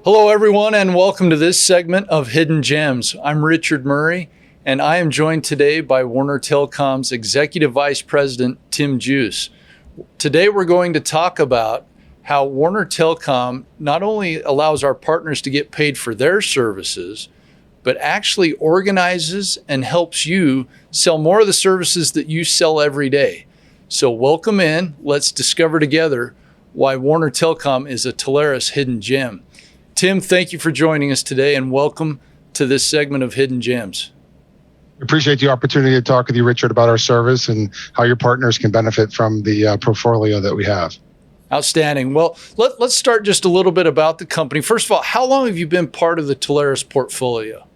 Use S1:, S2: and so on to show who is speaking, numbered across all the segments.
S1: Hello, everyone, and welcome to this segment of Hidden Gems. I'm Richard Murray, and I am joined today by Warner Telecomm's Executive Vice President, Tim Joos. Today, we're going to talk about how Warner Telecom not only allows our partners to get paid for their services, but actually organizes and helps you sell more of the services that you sell every day. So welcome in. Let's discover together why Warner Telecom is a Telarus hidden gem. Tim, thank you for joining us today, and welcome to this segment of Hidden Gems.
S2: Appreciate the opportunity to talk with you, Richard, about our service and how your partners can benefit from the portfolio that we have.
S1: Outstanding. Well, let's start just a little bit about the company. First of all, how long have you been part of the Telarus portfolio?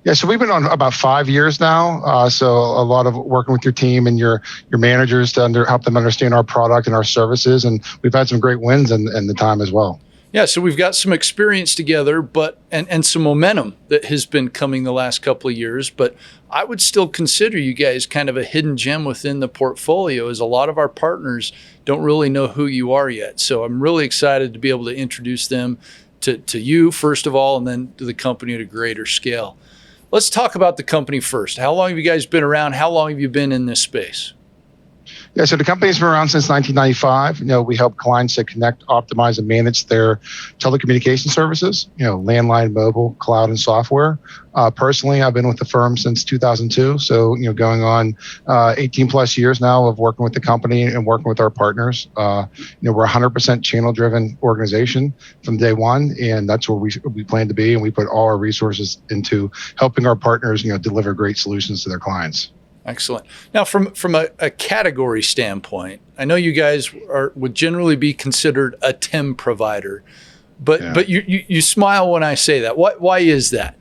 S2: Yeah, so we've been on about 5 years now. So a lot of working with your team and your managers to help them understand our product and our services, and we've had some great wins in the time as well.
S1: Yeah, so we've got some experience together, and some momentum that has been coming the last couple of years. But I would still consider you guys kind of a hidden gem within the portfolio, as a lot of our partners don't really know who you are yet. So I'm really excited to be able to introduce them to you, first of all, and then to the company at a greater scale. Let's talk about the company first. How long have you guys been around? How long have you been in this space?
S2: Yeah, so the company's been around since 1995. We help clients to connect, optimize, and manage their telecommunication services, landline, mobile, cloud, and software. Personally, I've been with the firm since 2002. So, going on 18 plus years now of working with the company and working with our partners. We're a 100% channel-driven organization from day one, and that's where we plan to be. And we put all our resources into helping our partners, deliver great solutions to their clients.
S1: Excellent. Now, from a category standpoint, I know you guys would generally be considered a TEM provider, but you smile when I say that. Why is that?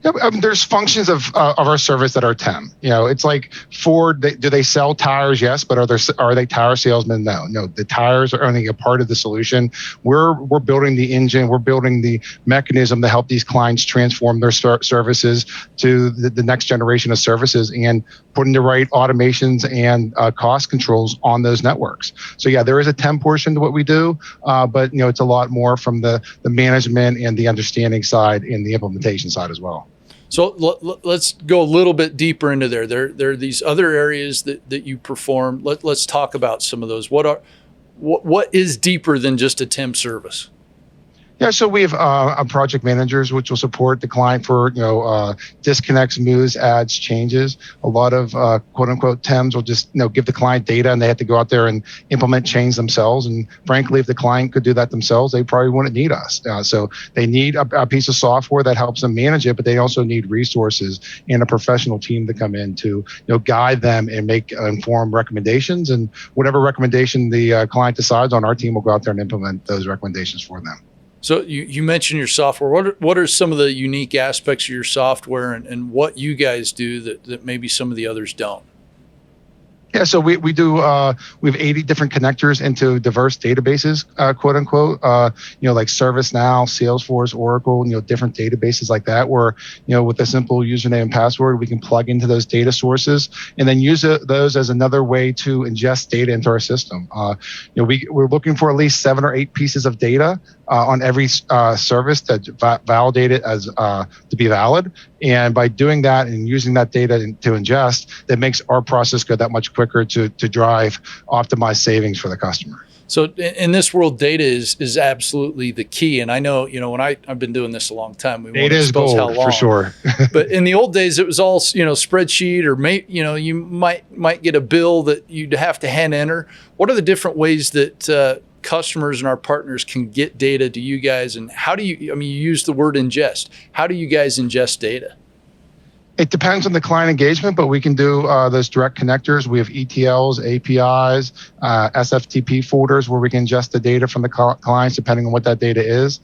S2: Yeah, there's functions of our service that are TEM. It's like Ford. Do they sell tires? Yes, but are they tire salesmen? No. No, the tires are only a part of the solution. We're building the engine. We're building the mechanism to help these clients transform their services to the next generation of services and putting the right automations and cost controls on those networks. So yeah, there is a TEM portion to what we do, but it's a lot more from the management and the understanding side and the implementation side as well.
S1: So let's go a little bit deeper into there. There are these other areas that you perform. Let's talk about some of those. What is deeper than just a TEM service?
S2: Yeah, so we have project managers, which will support the client for disconnects, moves, adds, changes. A lot of quote unquote TEMs will just give the client data, and they have to go out there and implement change themselves. And frankly, if the client could do that themselves, they probably wouldn't need us. So they need a piece of software that helps them manage it, but they also need resources and a professional team to come in to guide them and make informed recommendations. And whatever recommendation the client decides on, our team will go out there and implement those recommendations for them.
S1: So you mentioned your software. What are some of the unique aspects of your software and what you guys do that maybe some of the others don't?
S2: Yeah, so we do. We have 80 different connectors into diverse databases, quote unquote. Like ServiceNow, Salesforce, Oracle. Different databases like that. Where with a simple username and password, we can plug into those data sources and then use those as another way to ingest data into our system. We're looking for at least 7 or 8 pieces of data on every service that's validated as to be valid. And by doing that and using that data to ingest, that makes our process go that much quicker to drive optimized savings for the customer.
S1: So in this world, data is absolutely the key. And I know, when I've been doing this a long time.
S2: Data is gold, for sure.
S1: But in the old days, it was all, spreadsheet, or you might get a bill that you'd have to hand enter. What are the different ways that customers and our partners can get data to you guys, and how do you, you use the word ingest. How do you guys ingest data?
S2: It depends on the client engagement, but we can do those direct connectors. We have ETLs, APIs, SFTP folders where we can ingest the data from the clients depending on what that data is.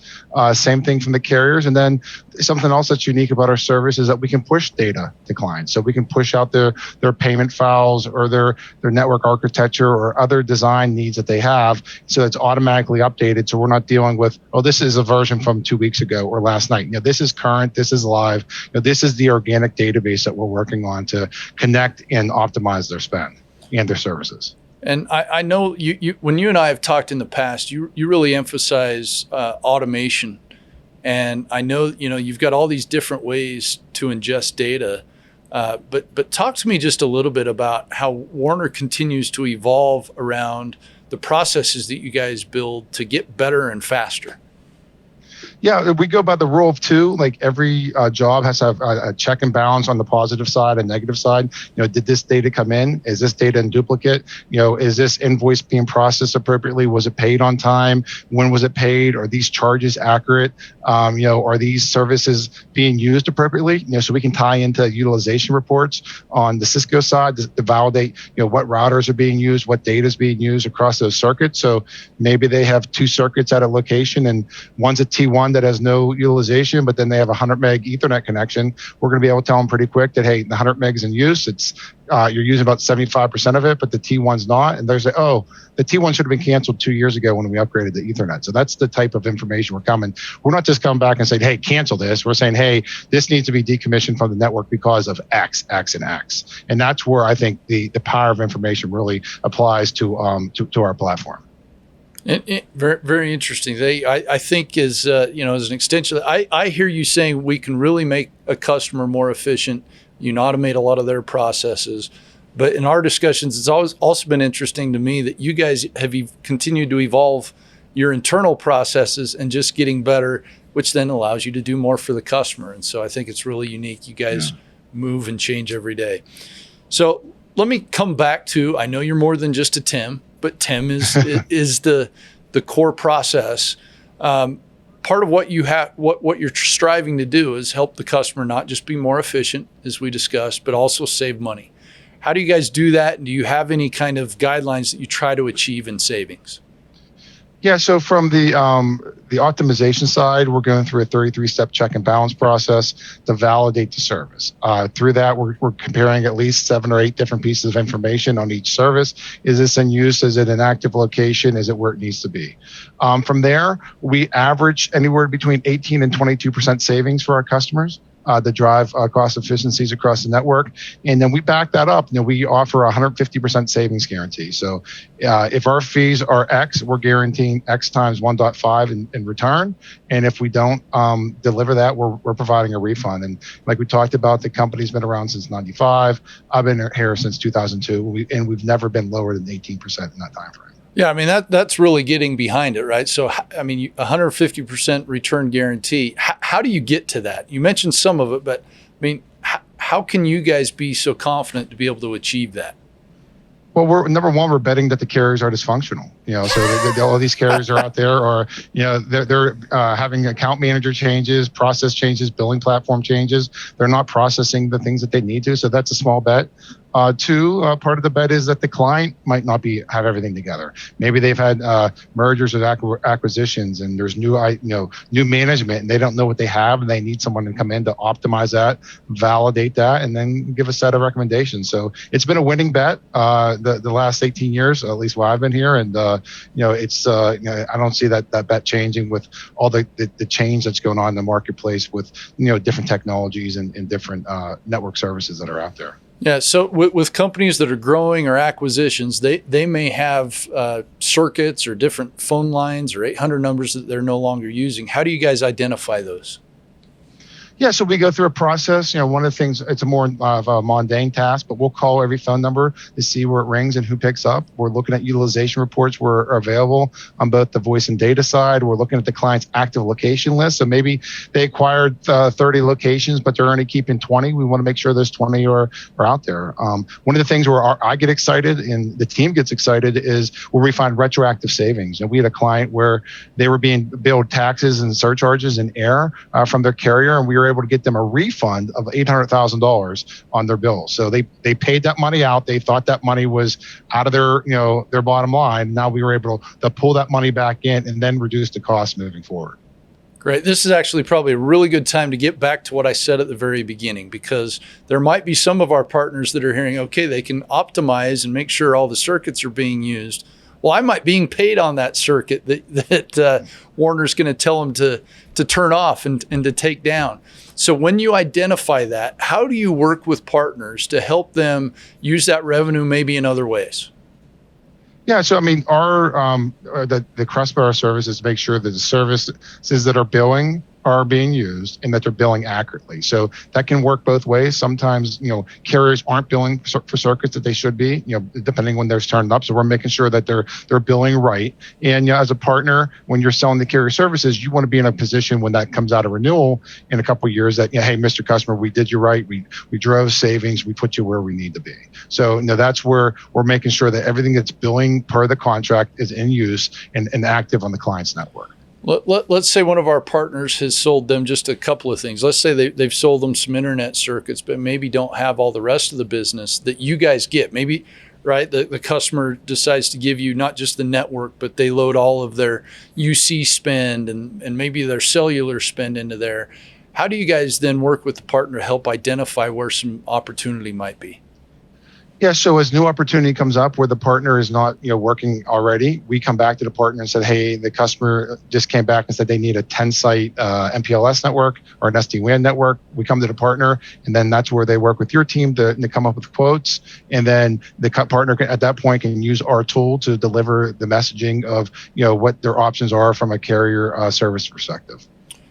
S2: Same thing from the carriers. And then something else that's unique about our service is that we can push data to clients. So we can push out their payment files or their network architecture or other design needs that they have. So it's automatically updated. So we're not dealing with, oh, this is a version from 2 weeks ago or last night. This is current, this is live. This is the organic database that we're working on to connect and optimize their spend and their services.
S1: And I know you when you and I have talked in the past, you really emphasize automation. And I know, you've got all these different ways to ingest data. But talk to me just a little bit about how Warner continues to evolve around the processes that you guys build to get better and faster.
S2: Yeah, we go by the rule of two. Like every job has to have a check and balance on the positive side and negative side. Did this data come in? Is this data in duplicate? Is this invoice being processed appropriately? Was it paid on time? When was it paid? Are these charges accurate? Are these services being used appropriately? So we can tie into utilization reports on the Cisco side to validate, what routers are being used, what data is being used across those circuits. So maybe they have two circuits at a location and one's a T1 that has no utilization, but then they have a 100 meg Ethernet connection. We're going to be able to tell them pretty quick that, hey, the 100 megs in use, it's you're using about 75% of it, but the T1's not. And they're saying, oh, the T1 should have been canceled 2 years ago when we upgraded the Ethernet. So that's the type of information we're coming. We're not just coming back and saying, hey, cancel this. We're saying, hey, this needs to be decommissioned from the network because of X, X, and X. And that's where I think the power of information really applies to our platform.
S1: Very, very interesting. I think as an extension, I hear you saying we can really make a customer more efficient. You can automate a lot of their processes. But in our discussions, it's always also been interesting to me that you guys have continued to evolve your internal processes and just getting better, which then allows you to do more for the customer. And so I think it's really unique. You guys move and change every day. So let me come back to, I know you're more than just a TIM, but TIM is the core process. Part of what you have, what you're striving to do is help the customer not just be more efficient, as we discussed, but also save money. How do you guys do that? And do you have any kind of guidelines that you try to achieve in savings?
S2: Yeah, so from the optimization side, we're going through a 33-step check and balance process to validate the service. Through that, we're comparing at least 7 or 8 different pieces of information on each service. Is this in use? Is it an active location? Is it where it needs to be? From there, we average anywhere between 18 and 22% savings for our customers. To drive cost efficiencies across the network. And then we back that up. We offer a 150% savings guarantee. So if our fees are X, we're guaranteeing X times 1.5 in return. And if we don't deliver that, we're providing a refund. And like we talked about, the company's been around since 95. I've been here since 2002. And we've never been lower than 18% in that time frame.
S1: Yeah, I mean, that's really getting behind it, right? So, I mean, 150% return guarantee. How do you get to that? You mentioned some of it, but I mean, how can you guys be so confident to be able to achieve that?
S2: Well, we're betting that the carriers are dysfunctional. So all of these carriers are out there, or they're having account manager changes, process changes, billing platform changes. They're not processing the things that they need to. So that's a small bet. Two, part of the bet is that the client might not have everything together. Maybe they've had mergers or acquisitions, and there's new management, and they don't know what they have, and they need someone to come in to optimize that, validate that, and then give a set of recommendations. So it's been a winning bet the last 18 years, at least while I've been here, and it's I don't see that bet changing with all the change that's going on in the marketplace with different technologies and different network services that are out there.
S1: Yeah, so with companies that are growing or acquisitions, they may have circuits or different phone lines or 800 numbers that they're no longer using. How do you guys identify those?
S2: Yeah, so we go through a process. One of the things, it's a more of a mundane task, but we'll call every phone number to see where it rings and who picks up. We're looking at utilization reports where are available on both the voice and data side. We're looking at the client's active location list. So maybe they acquired 30 locations, but they're only keeping 20. We want to make sure those 20 are out there. One of the things where I get excited and the team gets excited is where we find retroactive savings. And we had a client where they were being billed taxes and surcharges in air from their carrier, and we were able to get them a refund of $800,000 on their bill. So they paid that money out. They thought that money was out of their bottom line. Now we were able to pull that money back in and then reduce the cost moving forward.
S1: Great. This is actually probably a really good time to get back to what I said at the very beginning, because there might be some of our partners that are hearing, okay, they can optimize and make sure all the circuits are being used. Well, I might being paid on that circuit that Warner's going to tell them to turn off and to take down. So when you identify that, how do you work with partners to help them use that revenue maybe in other ways?
S2: Yeah, so I mean, the crust of our service is to make sure that the services that are billing are being used and that they're billing accurately. So that can work both ways. Sometimes, carriers aren't billing for circuits that they should be, depending when they're turned up. So we're making sure that they're billing right. And as a partner, when you're selling the carrier services, you want to be in a position when that comes out of renewal in a couple of years that, hey, Mr. Customer, we did you right. We drove savings. We put you where we need to be. So that's where we're making sure that everything that's billing per the contract is in use and active on the client's network.
S1: Let's say one of our partners has sold them just a couple of things. Let's say they've sold them some internet circuits, but maybe don't have all the rest of the business that you guys get. Maybe, right, the customer decides to give you not just the network, but they load all of their UC spend and maybe their cellular spend into there. How do you guys then work with the partner to help identify where some opportunity might be?
S2: Yeah, so as new opportunity comes up where the partner is not, working already, we come back to the partner and said, hey, the customer just came back and said they need a 10-site MPLS network or an SD-WAN network. We come to the partner, and then that's where they work with your team to come up with quotes. And then the partner at that point can use our tool to deliver the messaging of, what their options are from a carrier service perspective.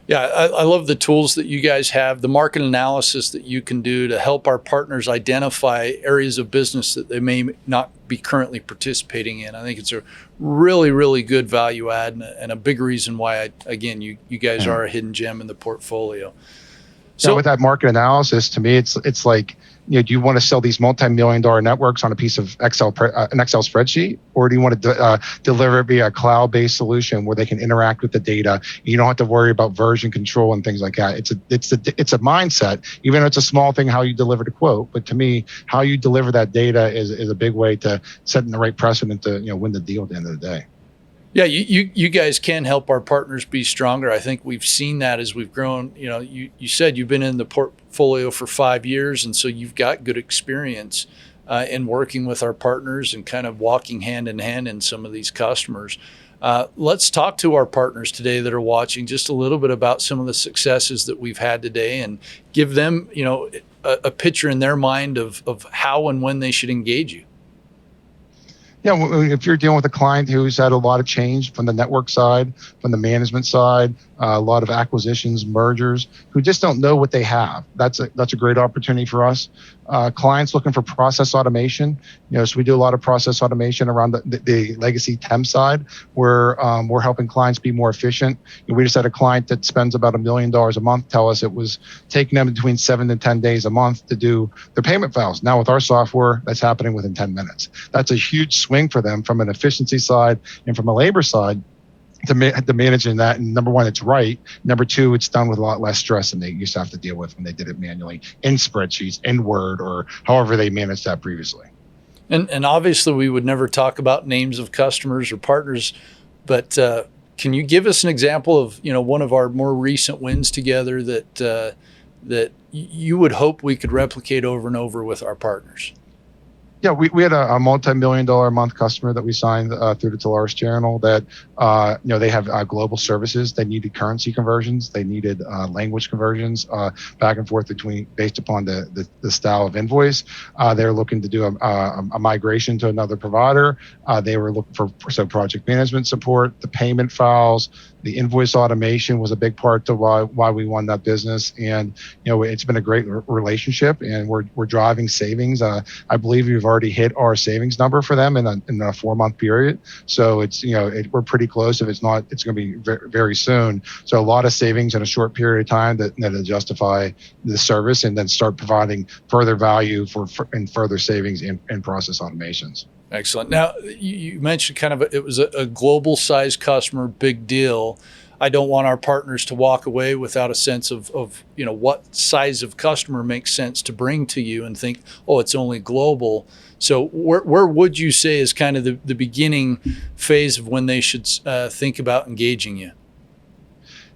S1: Yeah, I love the tools that you guys have, the market analysis that you can do to help our partners identify areas of business that they may not be currently participating in. I think it's a really, really good value add and a big reason why, you guys are a hidden gem in the portfolio.
S2: So with that market analysis, to me, it's like, do you want to sell these multi-million-dollar networks on a piece of an Excel spreadsheet, or do you want to deliver it via a cloud-based solution where they can interact with the data? You don't have to worry about version control and things like that. It's a mindset, even though it's a small thing how you deliver the quote. But to me, how you deliver that data is a big way to set the right precedent to win the deal at the end of the day.
S1: Yeah, you guys can help our partners be stronger. I think we've seen that as we've grown. You said you've been in the portfolio for 5 years, and so you've got good experience in working with our partners and kind of walking hand in hand in some of these customers. Let's talk to our partners today that are watching just a little bit about some of the successes that we've had today and give them, a picture in their mind of how and when they should engage you.
S2: Yeah, if you're dealing with a client who's had a lot of change from the network side, from the management side, a lot of acquisitions, mergers, who just don't know what they have, that's a great opportunity for us. Clients looking for process automation, so we do a lot of process automation around the legacy TEM side, where we're helping clients be more efficient. We just had a client that spends about $1 million a month tell us it was taking them between 7 to 10 days a month to do their payment files. Now with our software, that's happening within 10 minutes. That's a huge swing for them from an efficiency side and from a labor side to managing that. And number one, it's right. Number two, it's done with a lot less stress than they used to have to deal with when they did it manually in spreadsheets, in Word, or however they managed that previously.
S1: And obviously, we would never talk about names of customers or partners, but can you give us an example of one of our more recent wins together that you would hope we could replicate over and over with our partners?
S2: Yeah, we had a multi-million-dollar a month customer that we signed through the Telarus channel that, they have global services. They needed currency conversions. They needed language conversions back and forth based upon the style of invoice. They were looking to do a migration to another provider. They were looking for project management support, the payment files. The invoice automation was a big part to why we won that business. And, it's been a great relationship, and we're driving savings. I believe we've already hit our savings number for them in a 4-month period. So it's, we're pretty close. If it's not, it's going to be very, very soon. So a lot of savings in a short period of time that'll justify the service and then start providing further value and further savings in process automations.
S1: Excellent. Now, you mentioned it was a global size customer, big deal. I don't want our partners to walk away without a sense of what size of customer makes sense to bring to you and think, oh, it's only global. So where would you say is kind of the beginning phase of when they should think about engaging you?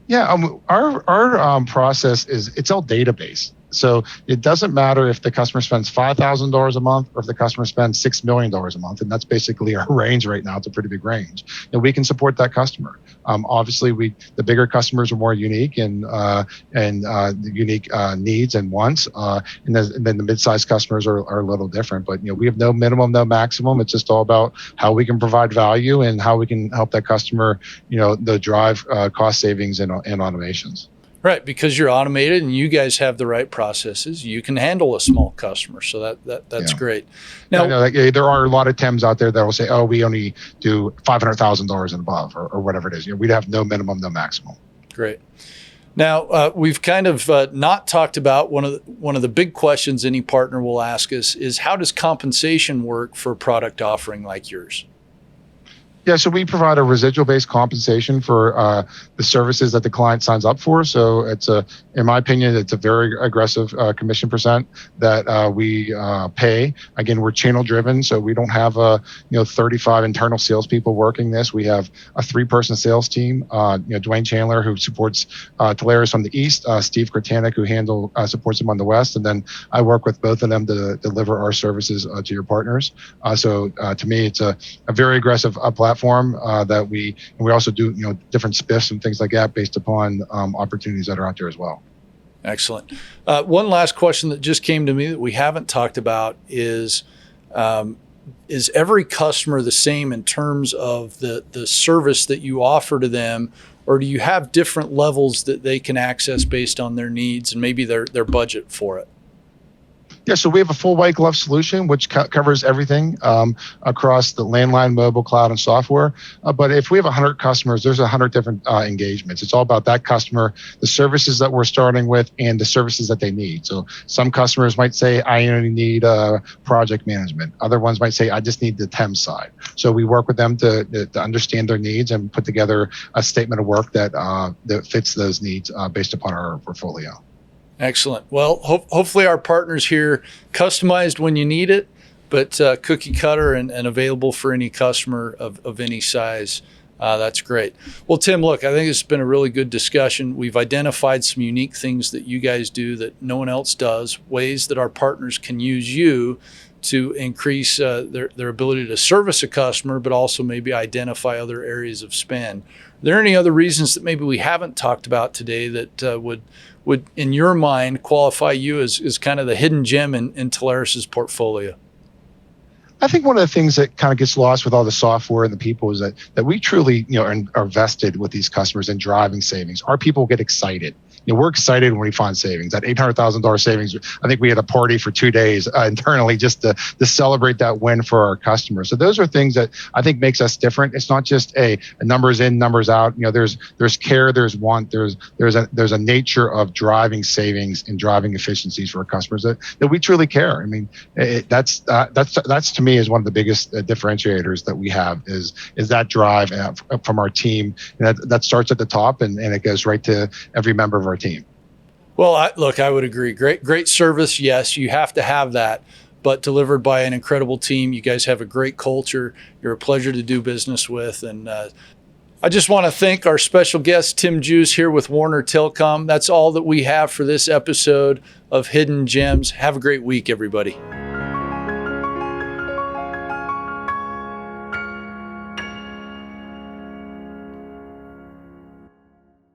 S2: Yeah, our process it's all database. So it doesn't matter if the customer spends $5,000 a month or if the customer spends $6 million a month. And that's basically our range right now. It's a pretty big range. And we can support that customer. Obviously, the bigger customers are more unique and the unique needs and wants, and then the mid-sized customers are a little different. But we have no minimum, no maximum. It's just all about how we can provide value and how we can help that customer, drive cost savings and automations.
S1: Right, because you're automated and you guys have the right processes, you can handle a small customer. So that's great.
S2: Now, there are a lot of TEMs out there that will say, "Oh, we only do $500,000 and above," or whatever it is. We'd have no minimum, no maximum.
S1: Great. Now, we've kind of not talked about one of the big questions any partner will ask us is, how does compensation work for a product offering like yours?
S2: Yeah, so we provide a residual-based compensation for the services that the client signs up for. So in my opinion, it's a very aggressive commission percent that we pay. Again, we're channel-driven, so we don't have 35 internal salespeople working this. We have a 3-person sales team. Dwayne Chandler, who supports Telarus on the east, Steve Kratanik, who supports him on the west, and then I work with both of them to deliver our services to your partners. So to me, it's a very aggressive platform that we also do different spiffs and things like that based upon opportunities that are out there as well.
S1: Excellent. One last question that just came to me that we haven't talked about is every customer the same in terms of the service that you offer to them, or do you have different levels that they can access based on their needs and maybe their budget for it?
S2: Yeah, so we have a full white glove solution which covers everything across the landline, mobile, cloud, and software. But if we have 100 customers, there's 100 different engagements. It's all about that customer, the services that we're starting with, and the services that they need. So some customers might say, "I only need project management." Other ones might say, "I just need the TEM side." So we work with them to understand their needs and put together a statement of work that fits those needs based upon our portfolio.
S1: Excellent. Well, hopefully our partners here customized when you need it, but cookie cutter and available for any customer of any size. That's great. Well, Tim, look, I think it's been a really good discussion. We've identified some unique things that you guys do that no one else does, ways that our partners can use you to increase their ability to service a customer, but also maybe identify other areas of spend. Are there any other reasons that maybe we haven't talked about today that would, in your mind, qualify you as kind of the hidden gem in Telarus's portfolio?
S2: I think one of the things that kind of gets lost with all the software and the people is that we truly, are vested with these customers in driving savings. Our people get excited. We're excited when we find savings. That $800,000 savings, I think we had a party for 2 days internally just to celebrate that win for our customers. So those are things that I think makes us different. It's not just a numbers in, numbers out. There's care, there's want, there's a nature of driving savings and driving efficiencies for our customers that we truly care. I mean, that's to me is one of the biggest differentiators that we have is that drive from our team. And that starts at the top and it goes right to every member of our team.
S1: Well, I would agree. Great service. Yes, you have to have that, but delivered by an incredible team. You guys have a great culture. You're a pleasure to do business with. And I just want to thank our special guest, Tim Joos, here with Warner Telecom. That's all that we have for this episode of Hidden Gems. Have a great week, everybody.